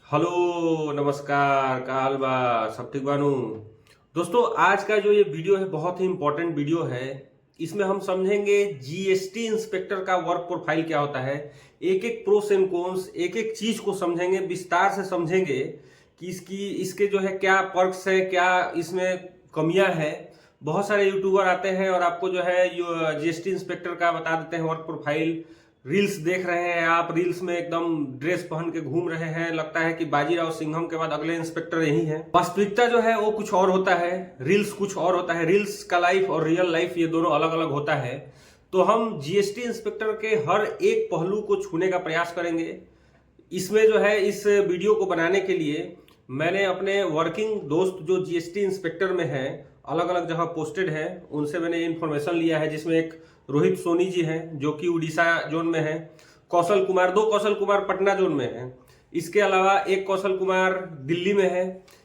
Hello नमस्कार का हाल बा। सब ठीक बानू दोस्तों। आज का जो ये वीडियो है बहुत ही इंपॉर्टेंट वीडियो है। इसमें हम समझेंगे जीएसटी इंस्पेक्टर का वर्क प्रोफाइल क्या होता है। एक एक प्रोस एंड कॉन्स, एक एक चीज को समझेंगे, विस्तार से समझेंगे कि इसके जो है क्या पर्क्स है, क्या इसमें कमियां हैं। बहुत सारे यूट्यूबर आते हैं और आपको जो है जीएसटी इंस्पेक्टर का बता देते हैं वर्क प्रोफाइल। रील्स देख रहे हैं आप, रील्स में एकदम ड्रेस पहन के घूम रहे हैं, लगता है कि बाजीराव सिंघम के बाद अगले इंस्पेक्टर यही है। वास्तविकता जो है वो कुछ और होता है, रील्स कुछ और होता है। रील्स का लाइफ और रियल लाइफ ये दोनों अलग अलग होता है। तो हम जीएसटी इंस्पेक्टर के हर एक पहलू को छूने का प्रयास करेंगे। इसमें जो है इस वीडियो को बनाने के लिए मैंने अपने वर्किंग दोस्त जो जीएसटी इंस्पेक्टर में है, अलग अलग जगह पोस्टेड है, उनसे मैंने इन्फॉर्मेशन लिया है। जिसमें एक रोहित सोनी जी हैं जो कि उड़ीसा जोन में है, दो कौशल कुमार पटना जोन में है, इसके अलावा एक कौशल कुमार दिल्ली में है,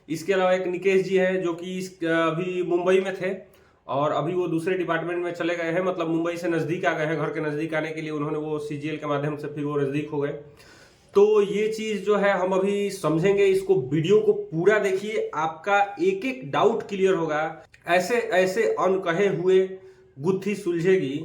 इसके अलावा एक निकेश जी हैं जो कि अभी मुंबई में थे और अभी वो दूसरे डिपार्टमेंट में चले गए हैं। मतलब मुंबई से नज़दीक आ गए हैं, घर के नज़दीक आने के लिए उन्होंने वो सीजीएल के माध्यम से फिर वो नज़दीक हो गए। तो ये चीज जो है हम अभी समझेंगे। इसको वीडियो को पूरा देखिए, आपका एक एक डाउट क्लियर होगा। ऐसे ऐसे अनकहे हुए गुत्थी सुलझेगी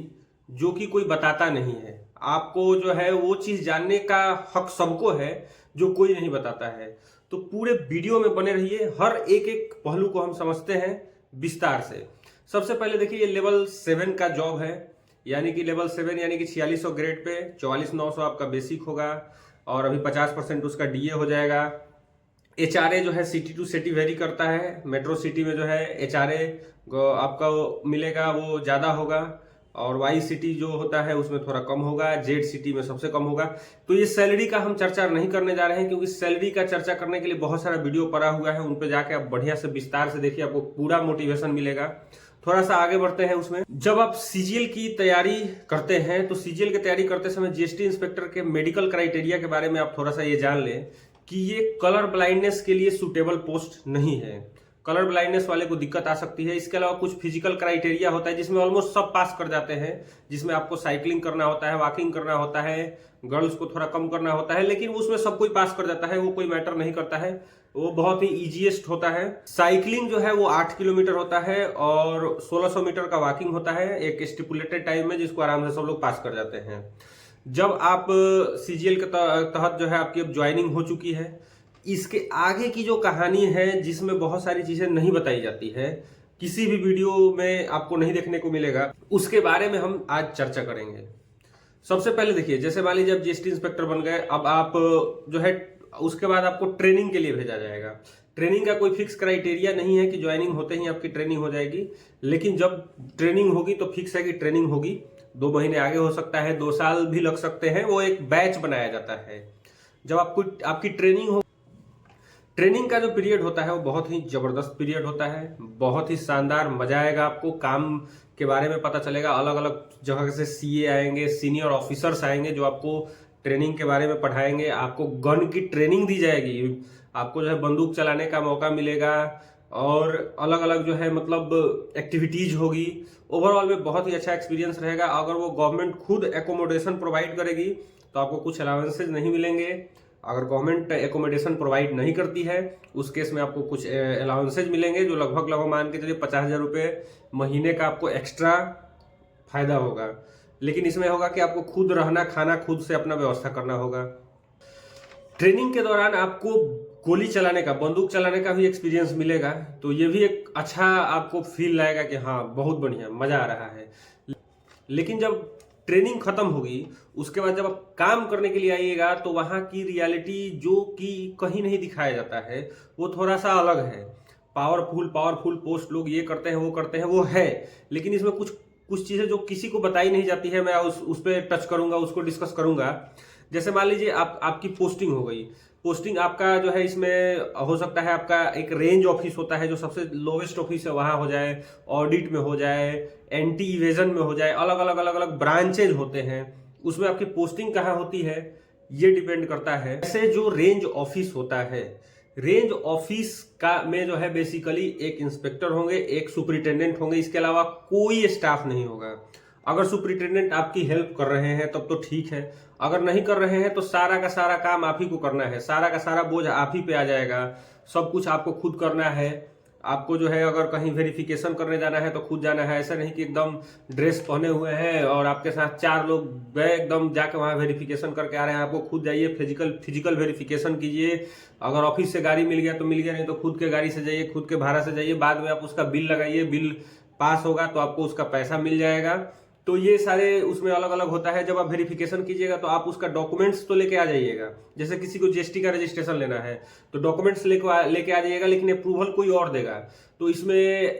जो कि कोई बताता नहीं है। आपको जो है वो चीज जानने का हक सबको है जो कोई नहीं बताता है। तो पूरे वीडियो में बने रहिए, हर एक एक पहलू को हम समझते हैं विस्तार से। सबसे पहले देखिए, ये लेवल 7 का जॉब है, यानी कि लेवल 7 यानी कि 4600 ग्रेड पे 44,900 आपका बेसिक होगा और अभी 50% उसका डीए हो जाएगा। एचआरए जो है सिटी टू सिटी वेरी करता है। मेट्रो सिटी में जो है एचआरए आपका मिलेगा वो ज़्यादा होगा और वाई सिटी जो होता है उसमें थोड़ा कम होगा, जेड सिटी में सबसे कम होगा। तो ये सैलरी का हम चर्चा नहीं करने जा रहे हैं क्योंकि सैलरी का चर्चा करने के लिए बहुत सारा वीडियो पड़ा हुआ है, उन पे जाके आप बढ़िया से विस्तार से देखिए, आपको पूरा मोटिवेशन मिलेगा। थोड़ा सा आगे बढ़ते हैं उसमें। जब आप सीजीएल की तैयारी करते हैं तो सीजीएल की तैयारी करते समय जीएसटी इंस्पेक्टर के मेडिकल क्राइटेरिया के बारे में आप थोड़ा सा ये जान लें कि ये कलर ब्लाइंडनेस के लिए सूटेबल पोस्ट नहीं है। कलर ब्लाइंडनेस वाले को दिक्कत आ सकती है। इसके अलावा कुछ फिजिकल क्राइटेरिया होता है जिसमें ऑलमोस्ट सब पास कर जाते हैं, जिसमें आपको साइकिलिंग करना होता है, वॉकिंग करना होता है, गर्ल्स को थोड़ा कम करना होता है, लेकिन उसमें सब कोई पास कर जाता है, वो कोई मैटर नहीं करता है, वो बहुत ही इजीएस्ट होता है। साइकिलिंग जो है वो 8 किलोमीटर होता है और 1600 मीटर का वॉकिंग होता है एक स्टिपुलेटेड टाइम में, जिसको आराम से सब लोग पास कर जाते हैं। जब आप सीजीएल के तहत जो है आपकी अब ज्वाइनिंग हो चुकी है, इसके आगे की जो कहानी है जिसमें बहुत सारी चीजें नहीं बताई जाती है, किसी भी वीडियो में आपको नहीं देखने को मिलेगा, उसके बारे में हम आज चर्चा करेंगे। सबसे पहले देखिए, जैसे मान लीजिए आप जीएसटी इंस्पेक्टर बन गए, अब आप जो है उसके बाद आपको ट्रेनिंग के लिए भेजा जाएगा। ट्रेनिंग का कोई फिक्स क्राइटेरिया नहीं है कि ज्वाइनिंग होते ही आपकी ट्रेनिंग हो जाएगी, लेकिन जब ट्रेनिंग होगी तो फिक्स है कि ट्रेनिंग होगी। 2 महीने आगे हो सकता है, 2 साल भी लग सकते हैं। वो एक बैच बनाया जाता है। जब आपकी ट्रेनिंग हो, ट्रेनिंग का जो पीरियड होता है वो बहुत ही जबरदस्त पीरियड होता है, बहुत ही शानदार, मजा आएगा। आपको काम के बारे में पता चलेगा। अलग अलग जगह से सीए आएंगे, सीनियर ऑफिसर्स आएंगे जो आपको ट्रेनिंग के बारे में पढ़ाएंगे। आपको गन की ट्रेनिंग दी जाएगी, आपको जो है बंदूक चलाने का मौका मिलेगा और अलग अलग जो है मतलब एक्टिविटीज होगी। ओवरऑल में बहुत ही अच्छा एक्सपीरियंस रहेगा। अगर वो गवर्नमेंट खुद एकोमोडेशन प्रोवाइड करेगी तो आपको कुछ अलाउंसेज नहीं मिलेंगे। अगर गवर्नमेंट एकोमोडेशन प्रोवाइड नहीं करती है उस केस में आपको कुछ अलाउंसेज मिलेंगे जो लगभग मान के चलिए 50,000 रुपये महीने का आपको एक्स्ट्रा फायदा होगा। लेकिन इसमें होगा कि आपको खुद रहना खाना खुद से अपना व्यवस्था करना होगा। ट्रेनिंग के दौरान आपको गोली चलाने का, बंदूक चलाने का भी एक्सपीरियंस मिलेगा। तो ये भी एक अच्छा आपको फील लाएगा कि हाँ बहुत बढ़िया, मजा आ रहा है। लेकिन जब ट्रेनिंग खत्म होगी उसके बाद जब आप काम करने के लिए आइएगा तो वहां की रियलिटी जो कि कहीं नहीं दिखाया जाता है वो थोड़ा सा अलग है। पावरफुल पोस्ट लोग ये करते हैं वो करते हैं, वो है, लेकिन इसमें कुछ चीजें जो किसी को बताई नहीं जाती है। मैं उस पर टच करूंगा, उसको डिस्कस करूंगा। जैसे मान लीजिए आपकी पोस्टिंग हो गई। पोस्टिंग आपका जो है इसमें हो सकता है आपका एक रेंज ऑफिस होता है जो सबसे लोवेस्ट ऑफिस है, वहां हो जाए, ऑडिट में हो जाए, एंटी इवेजन में हो जाए, अलग अलग ब्रांचेज होते हैं। उसमें आपकी पोस्टिंग कहाँ होती है ये डिपेंड करता है। ऐसे जो रेंज ऑफिस होता है, रेंज ऑफिस का में जो है बेसिकली एक इंस्पेक्टर होंगे, एक सुपरिटेंडेंट होंगे, इसके अलावा कोई स्टाफ नहीं होगा। अगर सुपरिटेंडेंट आपकी हेल्प कर रहे हैं तब तो ठीक है, अगर नहीं कर रहे हैं तो सारा का सारा काम आप ही को करना है, सारा का सारा बोझ आप ही पे आ जाएगा, सब कुछ आपको खुद करना है। आपको जो है अगर कहीं वेरिफिकेशन करने जाना है तो खुद जाना है, ऐसा नहीं कि एकदम ड्रेस पहने हुए हैं और आपके साथ 4 लोग गए एकदम जाके वहाँ वेरिफिकेशन करके आ रहे हैं। आपको खुद जाइए, फिजिकल वेरिफिकेशन कीजिए। अगर ऑफिस से गाड़ी मिल गया तो मिल गया, नहीं तो खुद के गाड़ी से जाइए, खुद के भाड़ा से जाइए, बाद में आप उसका बिल लगाइए, बिल पास होगा तो आपको उसका पैसा मिल जाएगा। तो ये सारे उसमें अलग अलग होता है। जब आप वेरिफिकेशन कीजिएगा तो आप उसका डॉक्यूमेंट्स तो लेके आ जाइएगा। जैसे किसी को जीएसटी का रजिस्ट्रेशन लेना है तो डॉक्यूमेंट्स लेके आ जाइएगा, लेकिन अप्रूवल कोई और देगा। तो इसमें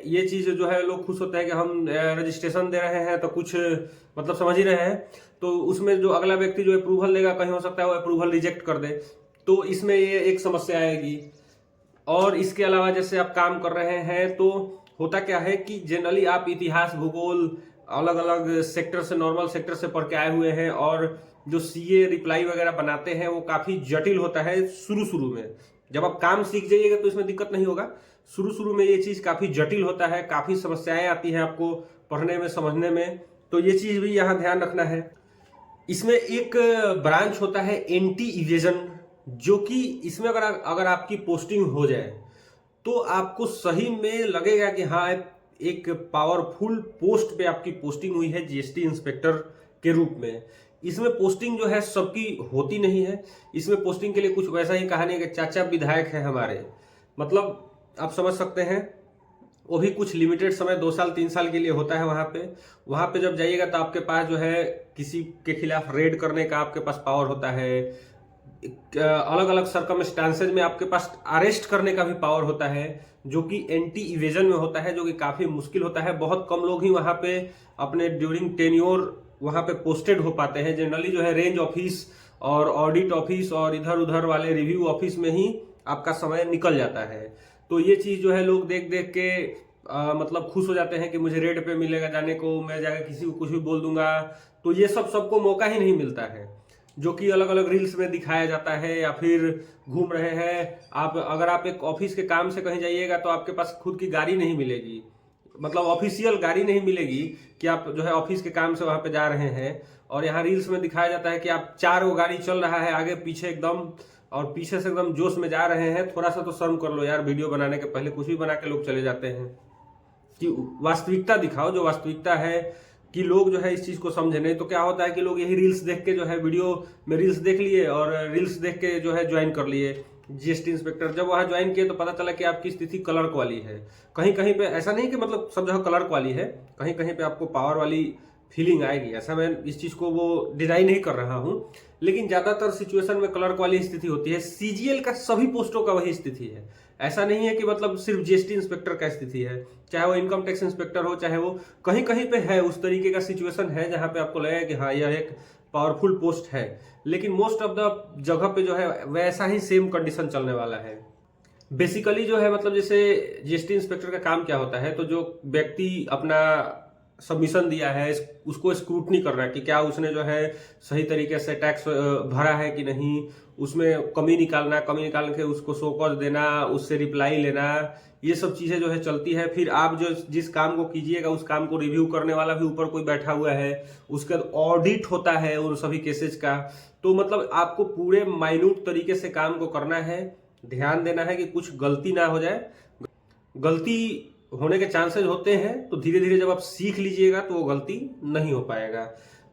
ये चीज जो है लोग खुश होते हैं कि हम रजिस्ट्रेशन दे रहे हैं तो कुछ मतलब समझ ही रहे हैं। तो उसमें जो अगला व्यक्ति जो अप्रूवल देगा, कहीं हो सकता है वो अप्रूवल रिजेक्ट कर दे, तो इसमें ये एक समस्या आएगी। और इसके अलावा जैसे आप काम कर रहे हैं तो होता क्या है कि जनरली आप इतिहास, भूगोल, अलग अलग सेक्टर से, नॉर्मल सेक्टर से पढ़ के आए हुए हैं, और जो सीए रिप्लाई वगैरह बनाते हैं वो काफी जटिल होता है शुरू में। जब आप काम सीख जाइएगा तो इसमें दिक्कत नहीं होगा। शुरू में ये चीज काफी जटिल होता है, काफी समस्याएं आती हैं आपको पढ़ने में, समझने में। तो ये चीज भी यहाँ ध्यान रखना है। इसमें एक ब्रांच होता है एंटी इवेजन, जो कि इसमें अगर आपकी पोस्टिंग हो जाए तो आपको सही में लगेगा कि हाँ, एक पावरफुल पोस्ट पे आपकी पोस्टिंग हुई है जीएसटी इंस्पेक्टर के रूप में। इसमें पोस्टिंग जो है सबकी होती नहीं है। इसमें पोस्टिंग के लिए कुछ वैसा ही कहानी है कि चाचा विधायक है हमारे, मतलब आप समझ सकते हैं, वो भी कुछ लिमिटेड समय, 2 साल 3 साल के लिए होता है। वहां पे जब जाइएगा तो आपके पास जो है किसी के खिलाफ रेड करने का आपके पास पावर होता है, अलग अलग सर्कमस्टांसेज में आपके पास अरेस्ट करने का भी पावर होता है, जो कि एंटी इवेजन में होता है, जो कि काफी मुश्किल होता है। बहुत कम लोग ही वहां पे अपने ड्यूरिंग टेन्योर वहां पे पोस्टेड हो पाते हैं। जनरली जो है रेंज ऑफिस और ऑडिट ऑफिस और इधर उधर वाले रिव्यू ऑफिस में ही आपका समय निकल जाता है। तो ये चीज जो है लोग देख देख के मतलब खुश हो जाते हैं कि मुझे रेड पे मिलेगा जाने को, मैं जाकर किसी को कुछ भी बोल दूंगा। तो ये सबको मौका ही नहीं मिलता है, जो कि अलग अलग रील्स में दिखाया जाता है। या फिर घूम रहे हैं आप, अगर आप एक ऑफिस के काम से कहीं जाइएगा तो आपके पास खुद की गाड़ी नहीं मिलेगी, मतलब ऑफिशियल गाड़ी नहीं मिलेगी कि आप जो है ऑफिस के काम से वहां पे जा रहे हैं। और यहाँ रील्स में दिखाया जाता है कि आप 4 गो गाड़ी चल रहा है आगे पीछे एकदम, और पीछे से एकदम जोश में जा रहे हैं। थोड़ा सा तो शर्म कर लो यार, वीडियो बनाने के पहले कुछ भी बना के लोग चले जाते हैं। कि वास्तविकता दिखाओ, जो वास्तविकता है, कि लोग जो है इस चीज को समझे। नहीं तो क्या होता है कि लोग यही रील्स देख के जो है, वीडियो में रील्स देख लिए और रील्स देख के जो है ज्वाइन कर लिए जीएसटी इंस्पेक्टर। जब वहां ज्वाइन किए तो पता चला कि आपकी स्थिति क्लर्क वाली है। कहीं कहीं पे ऐसा नहीं कि मतलब सब जगह क्लर्क वाली है, कहीं कहीं पे आपको पावर वाली फीलिंग आएगी। ऐसा मैं इस चीज को वो डिनाई नहीं कर रहा हूं, लेकिन ज्यादातर सिचुएशन में क्लर्क वाली स्थिति होती है। सीजीएल का सभी पोस्टों का वही स्थिति है। ऐसा नहीं है कि मतलब सिर्फ जीएसटी इंस्पेक्टर का स्थिति है, चाहे वो इनकम टैक्स इंस्पेक्टर हो, चाहे वो कहीं कहीं पे है उस तरीके का सिचुएशन है जहां पे आपको लगेगा कि हाँ यह एक पावरफुल पोस्ट है। लेकिन मोस्ट ऑफ द जगह पे जो है वैसा ही सेम कंडीशन चलने वाला है। बेसिकली जो है मतलब जैसे जीएसटी इंस्पेक्टर का काम क्या होता है, तो जो व्यक्ति अपना सबमिशन दिया है उसको स्क्रूटनी करना है कि क्या उसने जो है सही तरीके से टैक्स भरा है कि नहीं, उसमें कमी निकालना, कमी निकाल के उसको शो कॉज देना, उससे रिप्लाई लेना, ये सब चीजें जो है चलती है। फिर आप जो जिस काम को कीजिएगा उस काम को रिव्यू करने वाला भी ऊपर कोई बैठा हुआ है, उसके बाद ऑडिट होता है उन सभी केसेज का। तो मतलब आपको पूरे माइन्यूट तरीके से काम को करना है, ध्यान देना है कि कुछ गलती ना हो जाए। गलती होने के चांसेस होते हैं, तो धीरे धीरे जब आप सीख लीजिएगा तो वो गलती नहीं हो पाएगा।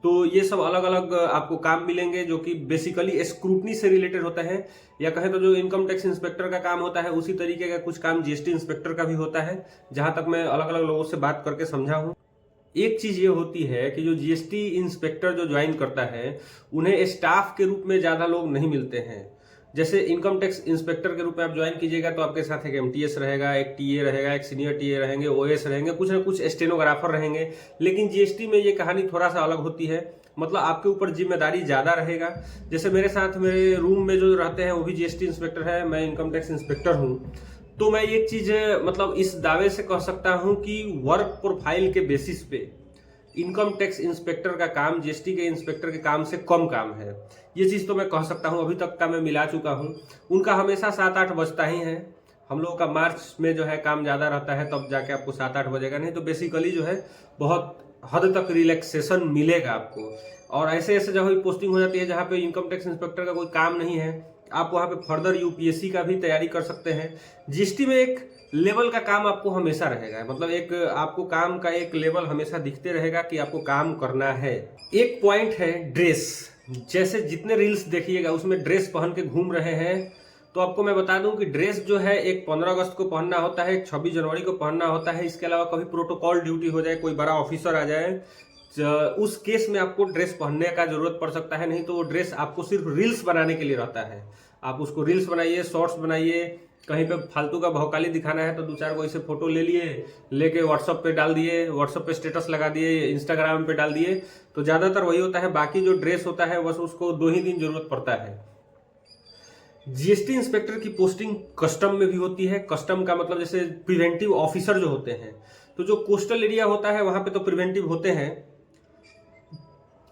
तो ये सब अलग अलग आपको काम मिलेंगे जो कि बेसिकली स्क्रूटनी से रिलेटेड होता है, या कहें तो जो इनकम टैक्स इंस्पेक्टर का काम होता है उसी तरीके का कुछ काम जीएसटी इंस्पेक्टर का भी होता है, जहां तक मैं अलग अलग लोगों से बात करके समझा हूं। एक चीज ये होती है कि जो जीएसटी इंस्पेक्टर जो ज्वाइन करता है उन्हें स्टाफ के रूप में ज्यादा लोग नहीं मिलते हैं। जैसे इनकम टैक्स इंस्पेक्टर के रूप में आप ज्वाइन कीजिएगा तो आपके साथ एक एमटीएस रहेगा, एक टीए रहेगा, एक सीनियर टीए रहेंगे, ओएस रहेंगे, कुछ ना कुछ स्टेनोग्राफर रहेंगे। लेकिन जीएसटी में ये कहानी थोड़ा सा अलग होती है, मतलब आपके ऊपर जिम्मेदारी ज्यादा रहेगा। जैसे मेरे साथ मेरे रूम में जो रहते हैं वो भी जीएसटी इंस्पेक्टर है, मैं इनकम टैक्स इंस्पेक्टर हूँ। तो मैं एक चीज मतलब इस दावे से कह सकता हूं कि वर्क प्रोफाइल के बेसिस पे इनकम टैक्स इंस्पेक्टर का काम जीएसटी के इंस्पेक्टर के काम से कम काम है। ये चीज तो मैं कह सकता हूं, अभी तक का मैं मिला चुका हूं। उनका हमेशा 7-8 बजता ही है। हम लोगों का मार्च में जो है काम ज्यादा रहता है, तब जाके आपको 7-8 बजेगा, नहीं तो बेसिकली जो है बहुत हद तक रिलैक्सेशन मिलेगा आपको। और ऐसे ऐसे जगह भी पोस्टिंग हो जाती है जहाँ पे इनकम टैक्स इंस्पेक्टर का कोई काम नहीं है, आप वहाँ पे फर्दर यूपीएससी का भी तैयारी कर सकते हैं। जीएसटी में एक लेवल का काम आपको हमेशा रहेगा, मतलब एक आपको काम का एक लेवल हमेशा दिखते रहेगा कि आपको काम करना है। एक पॉइंट है ड्रेस, जैसे जितने रील्स देखिएगा उसमें ड्रेस पहन के घूम रहे हैं, तो आपको मैं बता दूं कि ड्रेस जो है एक 15 अगस्त को पहनना होता है, एक 26 जनवरी को पहनना होता है। इसके अलावा कभी प्रोटोकॉल ड्यूटी हो जाए, कोई बड़ा ऑफिसर आ जाए, उस केस में आपको ड्रेस पहनने का जरूरत पड़ सकता है, नहीं तो वो ड्रेस आपको सिर्फ रील्स बनाने के लिए रहता है। आप उसको रील्स बनाइए, शॉर्ट्स बनाइए, कहीं पे फालतू का भौकाली दिखाना है तो 2-4 को ऐसे फोटो ले लिए, लेके व्हाट्सएप पे डाल दिए, व्हाट्सएप पे स्टेटस लगा दिए, इंस्टाग्राम पे डाल दिए, तो ज्यादातर वही होता है। बाकी जो ड्रेस होता है बस उसको 2 ही दिन जरूरत पड़ता है। जीएसटी इंस्पेक्टर की पोस्टिंग कस्टम में भी होती है। कस्टम का मतलब जैसे प्रिवेंटिव ऑफिसर जो होते हैं, तो जो कोस्टल एरिया होता है वहां पे तो प्रिवेंटिव होते हैं,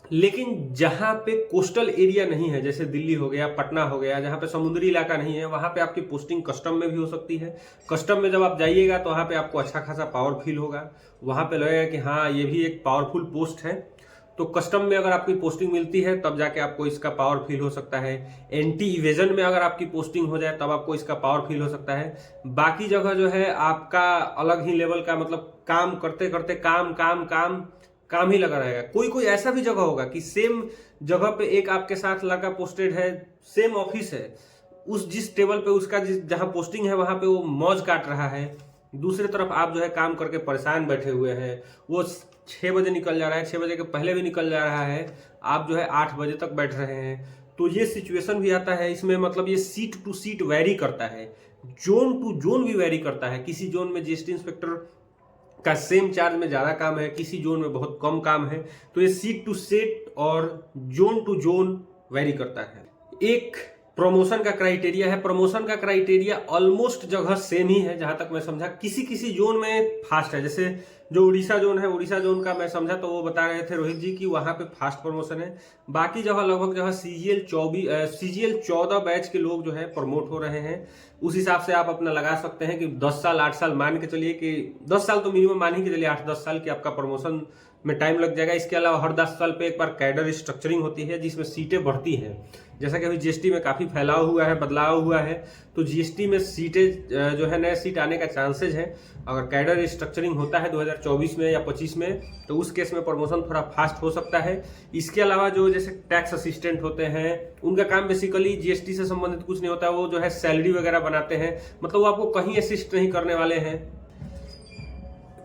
लेकिन जहां पे कोस्टल एरिया नहीं है, जैसे दिल्ली हो गया, पटना हो गया, जहां पे समुद्री इलाका नहीं है, वहां पे आपकी पोस्टिंग कस्टम में भी हो सकती है। कस्टम में जब आप जाइएगा तो वहां पे आपको अच्छा खासा पावर फील होगा, वहां पे लगेगा कि हाँ ये भी एक पावरफुल पोस्ट है। तो कस्टम में अगर आपकी पोस्टिंग मिलती है तब जाके आपको इसका पावर फील हो सकता है। एंटी इवेजन में अगर आपकी पोस्टिंग हो जाए तब आपको इसका पावर फील हो सकता है। बाकी जगह जो है आपका अलग ही लेवल का, मतलब काम करते करते काम काम काम काम ही लगा रहेगा। कोई कोई ऐसा भी जगह होगा कि सेम जगह पे एक आपके साथ लड़का पोस्टेड है, सेम ऑफिस है, उस जिस टेबल पे उसका जहां पोस्टिंग है वहां पे वो मौज काट रहा है, दूसरी तरफ आप जो है काम करके परेशान बैठे हुए हैं। वो 6 बजे निकल जा रहा है, 6 बजे के पहले भी निकल जा रहा है, आप जो है 8 बजे तक बैठ रहे हैं। तो ये सिचुएशन भी आता है इसमें, मतलब ये सीट टू सीट वेरी करता है, जोन टू जोन भी वेरी करता है। किसी जोन में जीएसटी इंस्पेक्टर का सेम चार्ज में ज्यादा काम है, किसी जोन में बहुत कम काम है। तो ये सीट टू सीट और जोन टू जोन वेरी करता है। एक प्रमोशन का क्राइटेरिया है। प्रमोशन का क्राइटेरिया ऑलमोस्ट जगह सेम ही है जहां तक मैं समझा। किसी किसी जोन में फास्ट है, जैसे जो उड़ीसा जोन है, उड़ीसा जोन का मैं समझा तो वो बता रहे थे रोहित जी कि वहां पे फास्ट प्रमोशन है। बाकी जगह लगभग जगह सीजीएल 14 बैच के लोग जो है प्रमोट हो रहे हैं। उस हिसाब से आप अपना लगा सकते हैं कि 10 साल 8 साल मान के चलिए, कि 10 साल तो मिनिमम मान ही के चलिए, 8-10 साल की आपका प्रमोशन में टाइम लग जाएगा। इसके अलावा हर 10 साल पे एक बार कैडर स्ट्रक्चरिंग होती है जिसमें सीटें बढ़ती हैं। जैसा कि अभी जीएसटी में काफी फैलाव हुआ है, बदलाव हुआ है, तो जीएसटी में सीटें जो है नए सीट आने का चांसेज है। अगर कैडर स्ट्रक्चरिंग होता है 2024 में या 25 में, तो उस केस में प्रमोशन थोड़ा फास्ट हो सकता है। इसके अलावा जो जैसे टैक्स असिस्टेंट होते हैं, उनका काम बेसिकली जीएसटी से संबंधित कुछ नहीं होता, वो जो है सैलरी वगैरह बनाते हैं, मतलब वो आपको कहीं असिस्ट नहीं करने वाले हैं।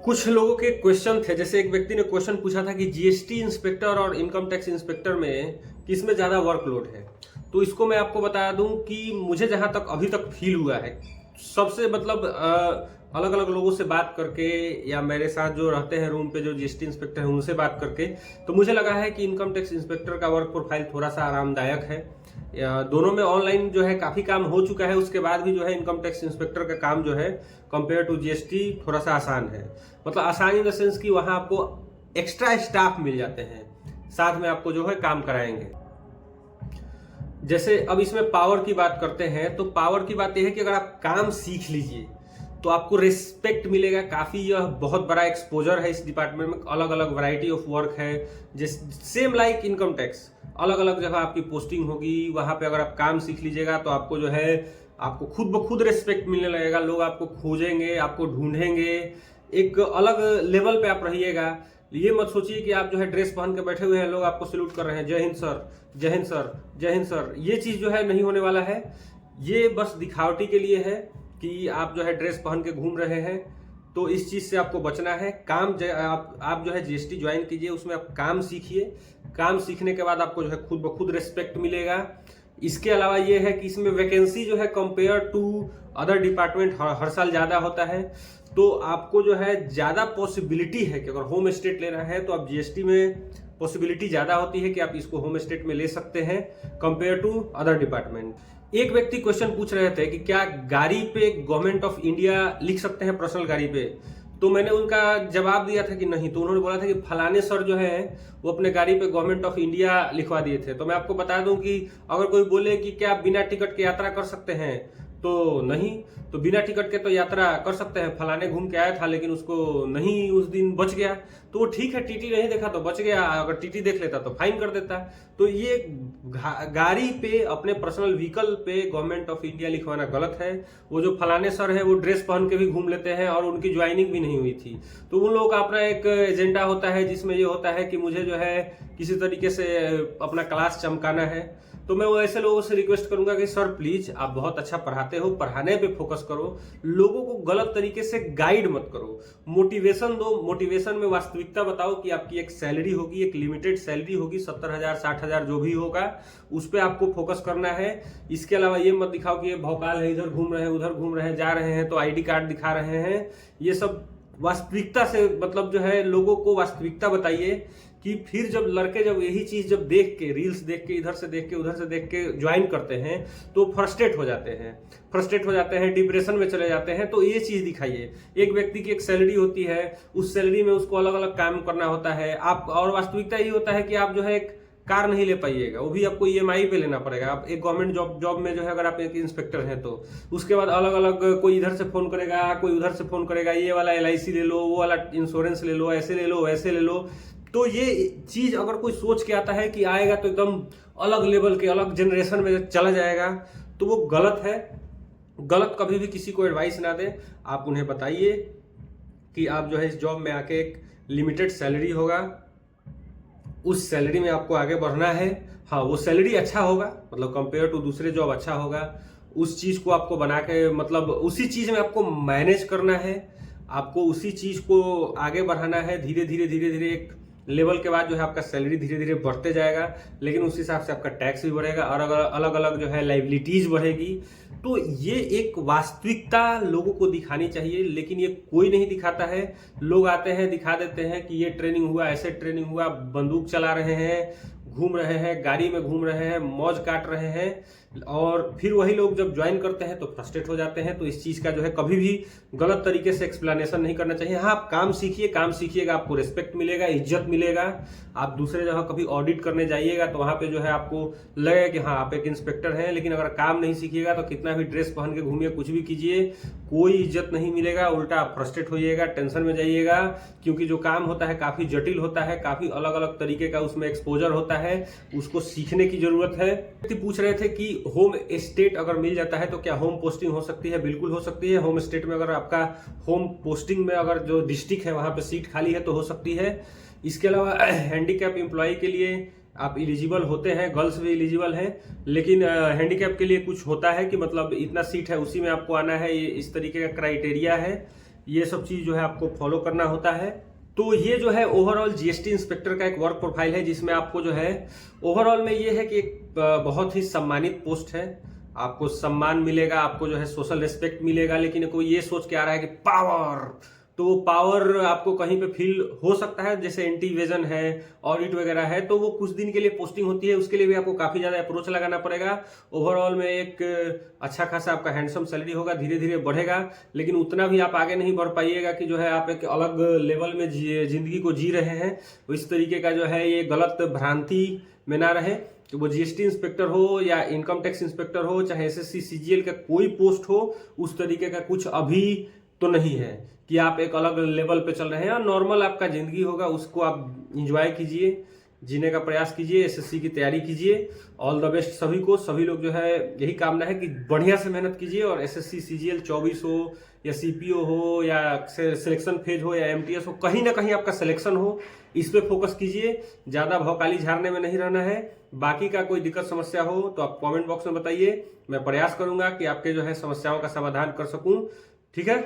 कुछ लोगों के क्वेश्चन थे, जैसे एक व्यक्ति ने क्वेश्चन पूछा था कि जीएसटी इंस्पेक्टर और इनकम टैक्स इंस्पेक्टर में किसमें ज्यादा वर्कलोड है। तो इसको मैं आपको बता दूं कि मुझे जहां तक अभी तक फील हुआ है, सबसे मतलब अलग अलग लोगों से बात करके या मेरे साथ जो रहते हैं रूम पे जो जीएसटी इंस्पेक्टर हैं उनसे बात करके, तो मुझे लगा है कि इनकम टैक्स इंस्पेक्टर का वर्क प्रोफाइल थोड़ा सा आरामदायक है। दोनों में ऑनलाइन जो है काफी काम हो चुका है, उसके बाद भी जो है इनकम टैक्स इंस्पेक्टर का काम जो है कंपेयर टू जीएसटी थोड़ा सा आसान है। मतलब आसान इन द सेंस कि वहां आपको एक्स्ट्रा स्टाफ मिल जाते हैं, साथ में आपको जो है काम कराएंगे। जैसे अब इसमें पावर की बात करते हैं, तो पावर की बात यह है कि अगर आप काम सीख लीजिए तो आपको रिस्पेक्ट मिलेगा काफी। यह बहुत बड़ा एक्सपोजर है इस डिपार्टमेंट में, अलग अलग वैरायटी ऑफ वर्क है, सेम लाइक इनकम टैक्स, अलग अलग जगह आपकी पोस्टिंग होगी। वहां पे अगर आप काम सीख लीजिएगा तो आपको जो है आपको खुद ब खुद रिस्पेक्ट मिलने लगेगा, लोग आपको खोजेंगे, आपको ढूंढेंगे, एक अलग लेवल पे आप रहिएगा। ये मत सोचिए कि आप जो है ड्रेस पहन के बैठे हुए हैं, लोग आपको सैल्यूट कर रहे हैं, जय हिंद सर, जय हिंद सर, जय हिंद सर। ये चीज जो है नहीं होने वाला है, ये बस दिखावटी के लिए है कि आप जो है ड्रेस पहन के घूम रहे हैं। तो इस चीज से आपको बचना है। काम आप जो है जीएसटी ज्वाइन कीजिए, उसमें आप काम सीखिए, काम सीखने के बाद आपको जो है खुद ब खुद रिस्पेक्ट मिलेगा। इसके अलावा ये है कि इसमें वैकेंसी जो है कंपेयर टू अदर डिपार्टमेंट हर साल ज्यादा होता है, तो आपको जो है ज्यादा पॉसिबिलिटी है कि अगर होम स्टेट लेना है तो आप जीएसटी में पॉसिबिलिटी ज्यादा होती है कि आप इसको होम स्टेट में ले सकते हैं कंपेयर टू अदर डिपार्टमेंट। एक व्यक्ति क्वेश्चन पूछ रहे थे कि क्या गाड़ी पे गवर्नमेंट ऑफ इंडिया लिख सकते हैं पर्सनल गाड़ी पे, तो मैंने उनका जवाब दिया था कि नहीं। तो उन्होंने बोला था कि फलाने सर जो है वो अपने गाड़ी पे गवर्नमेंट ऑफ इंडिया लिखवा दिए थे। तो मैं आपको बता दूं कि अगर कोई बोले कि क्या आप बिना टिकट के यात्रा कर सकते हैं, तो नहीं, तो बिना टिकट के तो यात्रा कर सकते हैं। फलाने घूम के आया था लेकिन उसको नहीं उस दिन बच गया, तो वो ठीक है, टीटी नहीं देखा तो बच गया, अगर टीटी देख लेता तो फाइन कर देता। तो ये गाड़ी पे, अपने पर्सनल व्हीकल पे गवर्नमेंट ऑफ इंडिया लिखवाना गलत है। वो जो फलाने सर है वो ड्रेस पहन के भी घूम लेते हैं और उनकी ज्वाइनिंग भी नहीं हुई थी, तो उन लोगों का अपना एक एजेंडा होता है जिसमें ये होता है कि मुझे जो है किसी तरीके से अपना क्लास चमकाना है। तो मैं वो ऐसे लोगों से रिक्वेस्ट करूंगा कि सर प्लीज, आप बहुत अच्छा पढ़ाते हो, पढ़ाने पे फोकस करो, लोगों को गलत तरीके से गाइड मत करो, मोटिवेशन दो। मोटिवेशन में वास्तविकता बताओ कि आपकी एक सैलरी होगी, एक लिमिटेड सैलरी होगी, 70,000 60,000 जो भी होगा, उस पर आपको फोकस करना है। इसके अलावा ये मत दिखाओ कि ये भौकाल है, इधर घूम रहे हैं, उधर घूम रहे हैं, जा रहे हैं तो आईडी कार्ड दिखा रहे हैं। ये सब वास्तविकता से मतलब जो है, लोगों को वास्तविकता बताइए कि फिर जब लड़के जब यही चीज जब देख के, रील्स देख के, इधर से देख के उधर से देख के ज्वाइन करते हैं तो फ्रस्ट्रेट हो जाते हैं, डिप्रेशन में चले जाते हैं। तो ये चीज दिखाइए। एक व्यक्ति की एक सैलरी होती है, उस सैलरी में उसको अलग अलग काम करना होता है। आप, और वास्तविकता यही होता है कि आप जो है एक कार नहीं ले पाइएगा, वो भी आपको ईएमआई पे लेना पड़ेगा। आप एक गवर्नमेंट जॉब में जो है, अगर आप एक इंस्पेक्टर हैं तो उसके बाद अलग अलग कोई इधर से फोन करेगा, कोई उधर से फोन करेगा, ये वाला LIC ले लो, वो वाला इंश्योरेंस ले लो, ऐसे ले लो, वैसे ले लो। तो ये चीज अगर कोई सोच के आता है कि आएगा तो एकदम अलग लेवल के, अलग जनरेशन में चला जाएगा, तो वो गलत है। गलत कभी भी किसी को एडवाइस ना दें। आप उन्हें बताइए कि आप जो है इस जॉब में आके एक लिमिटेड सैलरी होगा, उस सैलरी में आपको आगे बढ़ना है। हाँ, वो सैलरी अच्छा होगा, मतलब कंपेयर टू दूसरे जॉब अच्छा होगा। उस चीज को आपको बना के, मतलब उसी चीज में आपको मैनेज करना है, आपको उसी चीज को आगे बढ़ाना है। धीरे धीरे एक लेवल के बाद जो है आपका सैलरी धीरे धीरे बढ़ते जाएगा, लेकिन उस हिसाब से आपका टैक्स भी बढ़ेगा और अलग अलग जो है लाइबिलिटीज बढ़ेगी। तो ये एक वास्तविकता लोगों को दिखानी चाहिए, लेकिन ये कोई नहीं दिखाता है। लोग आते हैं, दिखा देते हैं कि ये ट्रेनिंग हुआ, ऐसे ट्रेनिंग हुआ, बंदूक चला रहे हैं, घूम रहे हैं, गाड़ी में घूम रहे हैं, मौज काट रहे हैं, और फिर वही लोग जब ज्वाइन करते हैं तो फ्रस्ट्रेट हो जाते हैं। तो इस चीज का जो है कभी भी गलत तरीके से एक्सप्लेनेशन नहीं करना चाहिए। हाँ, आप काम सीखिए, काम सीखिएगा, आपको रिस्पेक्ट मिलेगा, इज्जत मिलेगा। आप दूसरे जगह कभी ऑडिट करने जाइएगा तो वहां पे जो है आपको लगेगा कि हाँ आप एक इंस्पेक्टर हैं, लेकिन अगर काम नहीं सीखिएगा तो कितना भी ड्रेस पहन के घूमिए, कुछ भी कीजिए, कोई इज्जत नहीं मिलेगा। उल्टा आप फ्रस्ट्रेट होइएगा, टेंशन में जाइएगा, क्योंकि जो काम होता है काफी जटिल होता है, काफी अलग अलग तरीके का उसमें एक्सपोजर होता है, उसको सीखने की जरूरत है। व्यक्ति पूछ रहे थे कि होम स्टेट अगर मिल जाता है तो क्या होम पोस्टिंग हो सकती है? बिल्कुल हो सकती है। होम स्टेट में अगर आपका होम पोस्टिंग में अगर जो डिस्ट्रिक्ट है वहां पे सीट खाली है तो हो सकती है। इसके अलावा हैंडीकैप एम्प्लॉय के लिए आप इलिजिबल होते हैं, गर्ल्स भी इलिजिबल हैं, लेकिन हैंडीकैप के लिए कुछ होता है कि मतलब इतना सीट है उसी में आपको आना है, ये इस तरीके का क्राइटेरिया है। ये सब चीज जो है आपको फॉलो करना होता है। तो ये जो है ओवरऑल जीएसटी इंस्पेक्टर का एक वर्क प्रोफाइल है, जिसमें आपको जो है ओवरऑल में ये है कि एक बहुत ही सम्मानित पोस्ट है, आपको सम्मान मिलेगा, आपको जो है सोशल रिस्पेक्ट मिलेगा। लेकिन कोई ये सोच के आ रहा है कि पावर, तो वो पावर आपको कहीं पे फील हो सकता है, जैसे एंटी इवेजन है, ऑडिट वगैरह है, तो वो कुछ दिन के लिए पोस्टिंग होती है, उसके लिए भी आपको काफी ज्यादा अप्रोच लगाना पड़ेगा। ओवरऑल में एक अच्छा खासा आपका हैंडसम सैलरी होगा, धीरे धीरे बढ़ेगा, लेकिन उतना भी आप आगे नहीं बढ़ पाइएगा कि जो है आप एक अलग लेवल में जिंदगी को जी रहे हैं। इस तरीके का जो है ये गलत भ्रांति में ना रहे। तो वो जीएसटी इंस्पेक्टर हो या इनकम टैक्स इंस्पेक्टर हो, चाहे एसएससी सीजीएल का कोई पोस्ट हो, उस तरीके का कुछ अभी तो नहीं है कि आप एक अलग लेवल पे चल रहे हैं। और नॉर्मल आपका जिंदगी होगा, उसको आप इंजॉय कीजिए, जीने का प्रयास कीजिए, एसएससी की तैयारी कीजिए। ऑल द बेस्ट सभी को। सभी लोग जो है यही कामना है कि बढ़िया से मेहनत कीजिए और एसएससी सीजीएल 24 हो या सीपीओ हो या सिलेक्शन फेज हो या एमटीएस हो, कहीं ना कहीं आपका सिलेक्शन हो, इस पे फोकस कीजिए। ज्यादा भौकाली झाड़ने में नहीं रहना है। बाकी का कोई दिक्कत समस्या हो तो आप कमेंट बॉक्स में बताइए, मैं प्रयास करूंगा कि आपके जो है समस्याओं का समाधान कर सकूं। ठीक है।